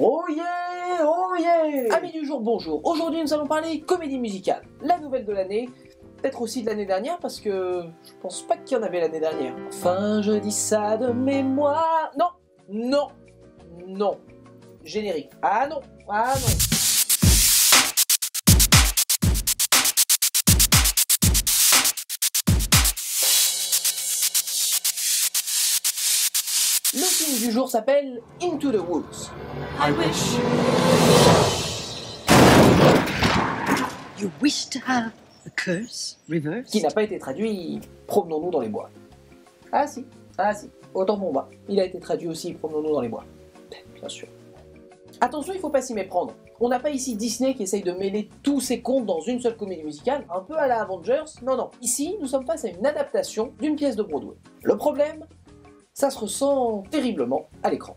Oh yeah, oh yeah. Amis du jour, bonjour. Aujourd'hui, nous allons parler comédie musicale. La nouvelle de l'année, peut-être aussi de l'année dernière, parce que je pense pas qu'il y en avait l'année dernière. Enfin, je dis ça de mémoire. Non, non, non. Générique. Ah non, ah non. Le film du jour s'appelle Into the Woods. I wish. You wish to have the curse reversed? Qui n'a pas été traduit Promenons-nous dans les bois. Ah si, autant pour moi. Il a été traduit aussi Promenons-nous dans les bois. Bien sûr. Attention, il ne faut pas s'y méprendre. On n'a pas ici Disney qui essaye de mêler tous ses contes dans une seule comédie musicale, un peu à la Avengers. Non, non. Ici, nous sommes face à une adaptation d'une pièce de Broadway. Le problème, ça se ressent terriblement à l'écran.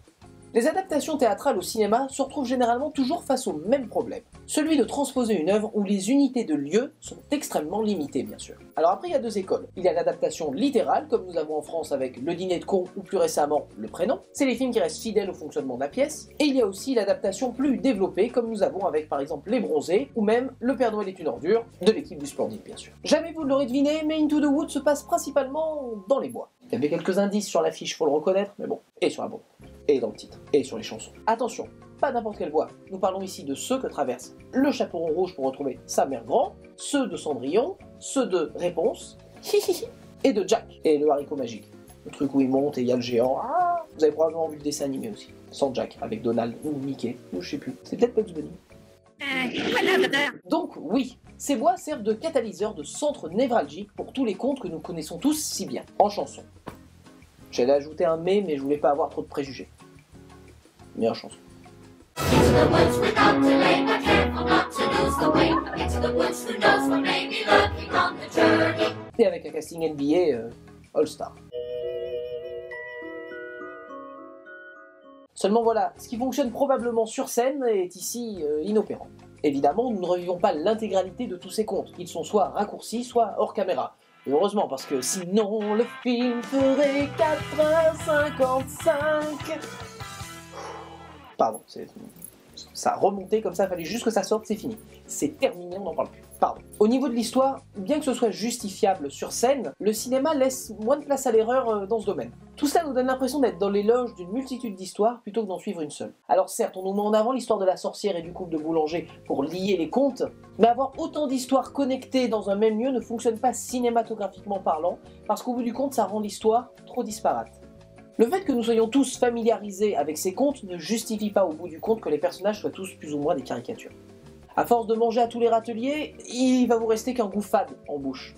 Les adaptations théâtrales au cinéma se retrouvent généralement toujours face au même problème, celui de transposer une œuvre où les unités de lieu sont extrêmement limitées, bien sûr. Alors après, il y a deux écoles. Il y a l'adaptation littérale, comme nous avons en France avec Le Dîner de con ou plus récemment Le Prénom. C'est les films qui restent fidèles au fonctionnement de la pièce. Et il y a aussi l'adaptation plus développée, comme nous avons avec par exemple Les Bronzés ou même Le Père Noël est une ordure, de l'équipe du Splendide, bien sûr. Jamais vous ne l'aurez deviné, mais Into the Woods se passe principalement dans les bois. Il y avait quelques indices sur l'affiche, faut le reconnaître, mais bon, et sur la bande, et dans le titre, et sur les chansons. Attention, pas n'importe quel bois. Nous parlons ici de ceux que traverse le chaperon rouge pour retrouver sa mère grand, ceux de Cendrillon, ceux de Réponse, et de Jack, et le haricot magique. Le truc où il monte et il y a le géant. Ah, vous avez probablement vu le dessin animé aussi, sans Jack, avec Donald ou Mickey, ou je sais plus. C'est peut-être Bugs Bunny. Donc oui, ces bois servent de catalyseur, de centre névralgique pour tous les contes que nous connaissons tous si bien, en chanson. J'allais ajouter un mais je voulais pas avoir trop de préjugés. Mais en chanson. Et avec un casting NBA All-Star. Seulement voilà, ce qui fonctionne probablement sur scène est ici inopérant. Évidemment, nous ne revivons pas l'intégralité de tous ces contes. Ils sont soit raccourcis, soit hors caméra. Et heureusement, parce que sinon le film ferait 4h55. Pardon, ça a remonté comme ça, il fallait juste que ça sorte, c'est fini. C'est terminé, on n'en parle plus. Pardon. Au niveau de l'histoire, bien que ce soit justifiable sur scène, le cinéma laisse moins de place à l'erreur dans ce domaine. Tout cela nous donne l'impression d'être dans l'éloge d'une multitude d'histoires plutôt que d'en suivre une seule. Alors certes, on nous met en avant l'histoire de la sorcière et du couple de boulanger pour lier les contes, mais avoir autant d'histoires connectées dans un même lieu ne fonctionne pas cinématographiquement parlant, parce qu'au bout du compte, ça rend l'histoire trop disparate. Le fait que nous soyons tous familiarisés avec ces contes ne justifie pas au bout du compte que les personnages soient tous plus ou moins des caricatures. À force de manger à tous les râteliers, il va vous rester qu'un goût fade en bouche.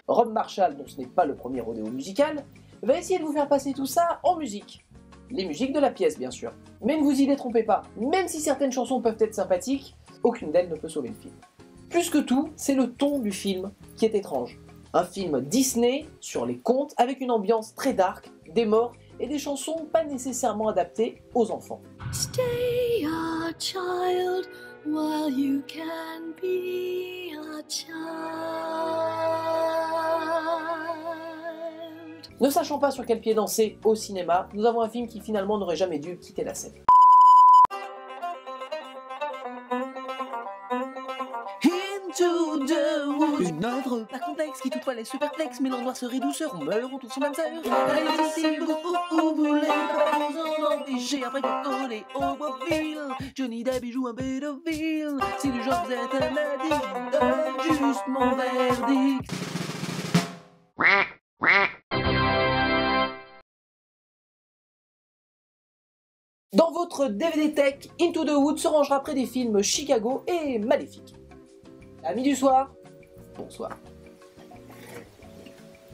Rob Marshall, dont ce n'est pas le premier rodéo musical, va essayer de vous faire passer tout ça en musique. Les musiques de la pièce, bien sûr. Mais ne vous y détrompez pas, même si certaines chansons peuvent être sympathiques, aucune d'elles ne peut sauver le film. Plus que tout, c'est le ton du film qui est étrange. Un film Disney sur les contes avec une ambiance très dark, des morts et des chansons pas nécessairement adaptées aux enfants. Stay a child while you can be a child. Ne sachant pas sur quel pied danser au cinéma, nous avons un film qui finalement n'aurait jamais dû quitter la scène. Into the woods. Une œuvre pas complexe qui toutefois laisse perplexe, mêlant noirceur et douceur, on meurt, on tous en âme sœur. Allez si vous voulez, pas vous en empêcher après de coller au profil. Johnny Depp joue un pédophile. Si du genre vous êtes un addict, donne juste mon verdict. Dans votre DVD Tech, Into the Woods se rangera après des films Chicago et Maléfique. Amis du soir, bonsoir.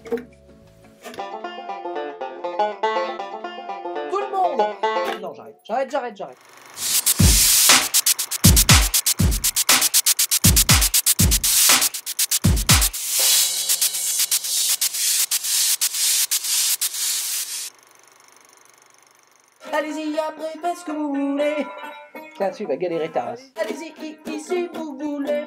Tout le monde. Non, j'arrête. Allez-y, après, faites ce que vous voulez. Là-dessus, va galérer ta race. Allez-y, si vous voulez,